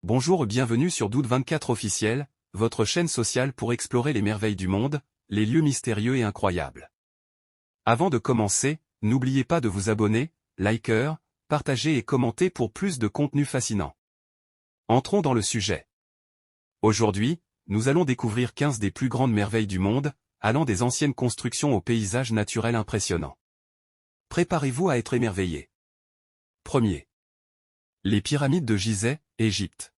Bonjour et bienvenue sur Doute24 officiel, votre chaîne sociale pour explorer les merveilles du monde, les lieux mystérieux et incroyables. Avant de commencer, n'oubliez pas de vous abonner, liker, partager et commenter pour plus de contenu fascinant. Entrons dans le sujet. Aujourd'hui, nous allons découvrir 15 des plus grandes merveilles du monde, allant des anciennes constructions aux paysages naturels impressionnants. Préparez-vous à être émerveillés. Premier. Les pyramides de Gizeh, Égypte.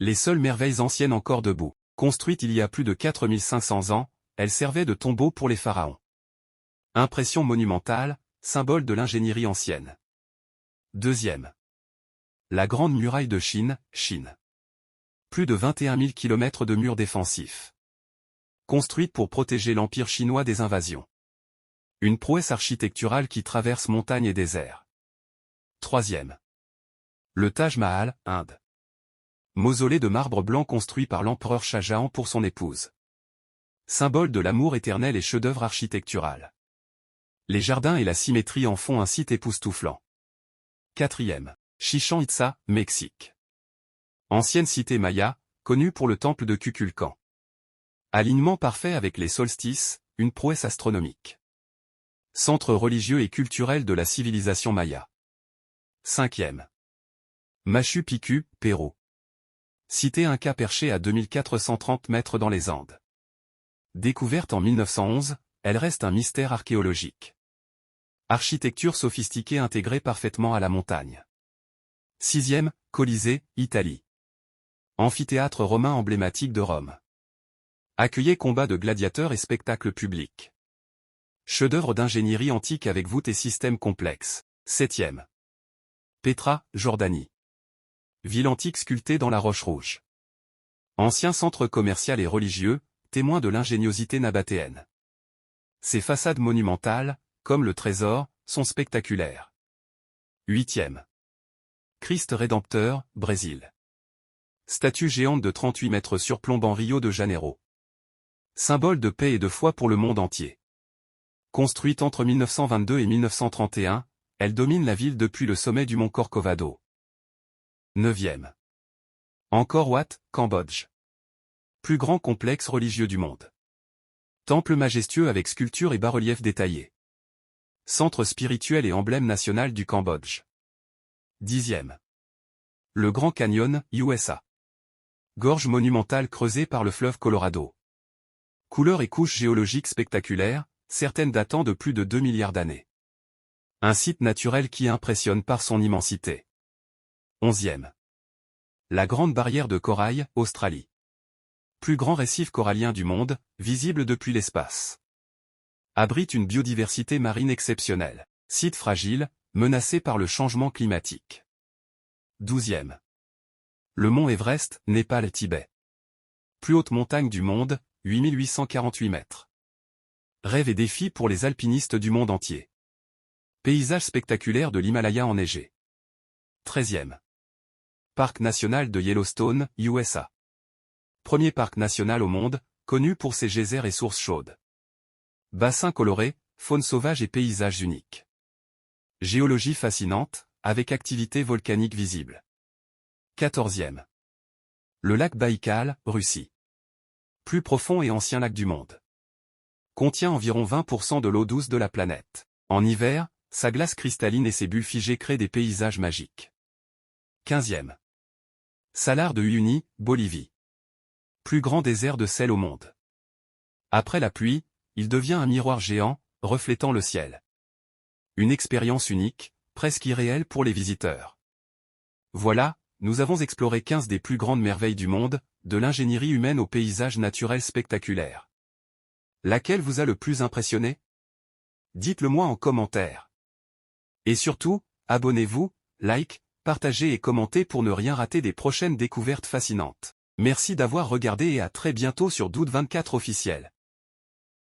Les seules merveilles anciennes encore debout. Construites il y a plus de 4500 ans, elles servaient de tombeaux pour les pharaons. Impression monumentale, symbole de l'ingénierie ancienne. Deuxième. La Grande Muraille de Chine, Chine. Plus de 21 000 km de murs défensifs. Construite pour protéger l'Empire chinois des invasions. Une prouesse architecturale qui traverse montagnes et déserts. Troisième. Le Taj Mahal, Inde. Mausolée de marbre blanc construit par l'empereur Shah Jahan pour son épouse. Symbole de l'amour éternel et chef-d'œuvre architectural. Les jardins et la symétrie en font un site époustouflant. Quatrième. Chichén Itzá, Mexique. Ancienne cité maya, connue pour le temple de Kukulkan. Alignement parfait avec les solstices, une prouesse astronomique. Centre religieux et culturel de la civilisation maya. Cinquième. Machu Picchu, Pérou. Cité inca perchée à 2430 mètres dans les Andes. Découverte en 1911, elle reste un mystère archéologique. Architecture sophistiquée intégrée parfaitement à la montagne. Sixième, Colisée, Italie. Amphithéâtre romain emblématique de Rome. Accueillait combats de gladiateurs et spectacles publics. Chef-d'œuvre d'ingénierie antique avec voûtes et systèmes complexes. Septième. Pétra, Jordanie. Ville antique sculptée dans la roche rouge. Ancien centre commercial et religieux, témoin de l'ingéniosité nabatéenne. Ses façades monumentales, comme le trésor, sont spectaculaires. Huitième. Christ Rédempteur, Brésil. Statue géante de 38 mètres surplombant Rio de Janeiro. Symbole de paix et de foi pour le monde entier. Construite entre 1922 et 1931, elle domine la ville depuis le sommet du mont Corcovado. Neuvième. Angkor Wat, Cambodge. Plus grand complexe religieux du monde. Temple majestueux avec sculptures et bas-reliefs détaillés. Centre spirituel et emblème national du Cambodge. Dixième. Le Grand Canyon, USA. Gorge monumentale creusée par le fleuve Colorado. Couleurs et couches géologiques spectaculaires, certaines datant de plus de 2 milliards d'années. Un site naturel qui impressionne par son immensité. Onzième. La Grande Barrière de Corail, Australie. Plus grand récif corallien du monde, visible depuis l'espace. Abrite une biodiversité marine exceptionnelle. Site fragile, menacé par le changement climatique. Douzième. Le mont Everest, Népal, Tibet. Plus haute montagne du monde, 8848 mètres. Rêve et défi pour les alpinistes du monde entier. Paysage spectaculaire de l'Himalaya enneigé. Treizième. Parc national de Yellowstone, USA. Premier parc national au monde, connu pour ses geysers et sources chaudes. Bassins colorés, faune sauvage et paysages uniques. Géologie fascinante, avec activité volcanique visible. Quatorzième. Le lac Baïkal, Russie. Plus profond et ancien lac du monde. Contient environ 20% de l'eau douce de la planète. En hiver, sa glace cristalline et ses bulles figées créent des paysages magiques. Quinzième. Salar de Uyuni, Bolivie. Plus grand désert de sel au monde. Après la pluie, il devient un miroir géant, reflétant le ciel. Une expérience unique, presque irréelle pour les visiteurs. Voilà, nous avons exploré 15 des plus grandes merveilles du monde, de l'ingénierie humaine aux paysages naturels spectaculaires. Laquelle vous a le plus impressionné? Dites-le moi en commentaire. Et surtout, abonnez-vous, like, partagez et commentez pour ne rien rater des prochaines découvertes fascinantes. Merci d'avoir regardé et à très bientôt sur Doute24 officiel.